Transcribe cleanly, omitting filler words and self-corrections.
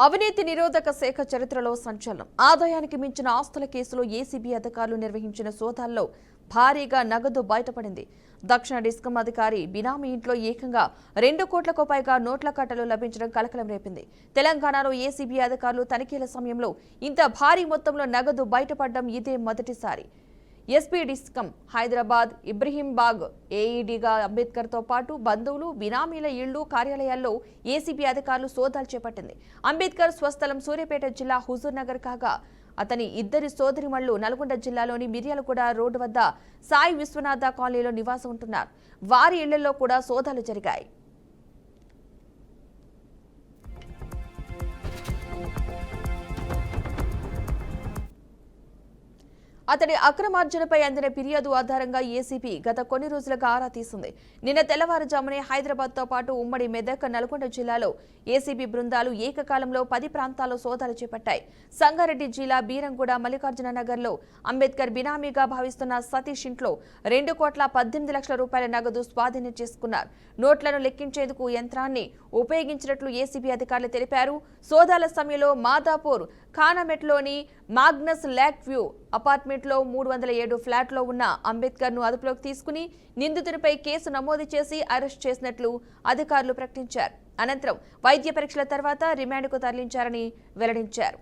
అవినీతి నిరోధక శాఖ చరిత్రలో సంచలనం. ఆదాయానికి మించిన ఆస్తుల కేసులో ఏసీబీ అధికారులు నిర్వహించిన సోదాల్లో భారీగా నగదు బయటపడింది. దక్షిణ డిస్కమ్ అధికారి బినామీ ఇంట్లో ఏకంగా 2 కోట్లకు పైగా నోట్ల కట్టలు లభించడం కలకలం రేపింది. తెలంగాణలో ఏసీబీ అధికారులు తనిఖీల సమయంలో ఇంత భారీ మొత్తంలో నగదు బయటపడడం ఇదే మొదటిసారి. ఎస్పీ డిస్కమ్ హైదరాబాద్ ఇబ్రహీంబాగ్ ఏఈడీగా అంబేద్కర్తో పాటు బంధువులు, బినామీల ఇళ్లు, కార్యాలయాల్లో ఏసీబీ అధికారులు సోదాలు చేపట్టింది. అంబేద్కర్ స్వస్థలం సూర్యాపేట జిల్లా హుజూర్ నగర్ కాగా అతని 2 సోదరిమణులు నల్గొండ జిల్లాలోని మిర్యాలగూడ రోడ్డు వద్ద సాయి విశ్వనాథ కాలనీలో నివాసం ఉంటున్నారు. వారి ఇళ్లలో కూడా సోదాలు జరిగాయి. అతడి అక్రమార్జనపై అందిన ఫిర్యాదు ఆధారంగా ఏసీబీ గత కొన్ని రోజులుగా ఆరా తీసింది. నిన్న తెల్లవారుజామునే హైదరాబాద్తో పాటు ఉమ్మడి మెదక్, నల్గొండ జిల్లాలో ఏసీబీ బృందాలు ఏకకాలంలో 10 ప్రాంతాల్లో సోదాలు చేపట్టాయి. సంగారెడ్డి జిల్లా బీరంగూడ మల్లికార్జున నగర్లో అంబేద్కర్ బినామీగా భావిస్తున్న సతీష్ ఇంట్లో 2,18,00,000 రూపాయల నగదు స్వాధీనం చేసుకున్నారు. నోట్లను లెక్కించేందుకు యంత్రాన్ని ఉపయోగించినట్లు ఏసీబీ అధికారులు తెలిపారు. సోదాల సమయంలో మాదాపూర్ ఖానామెట్లోని మాగ్నస్ ల్యాక్ వ్యూ అపార్ట్మెంట్లో 307 ఫ్లాట్లో ఉన్న అంబేద్కర్ ను అదుపులోకి తీసుకుని నిందితుడిపై కేసు నమోదు చేసి అరెస్ట్ చేసినట్లు అధికారులు ప్రకటించారు. అనంతరం వైద్య పరీక్షల తర్వాత రిమాండ్కు తరలించారని వెల్లడించారు.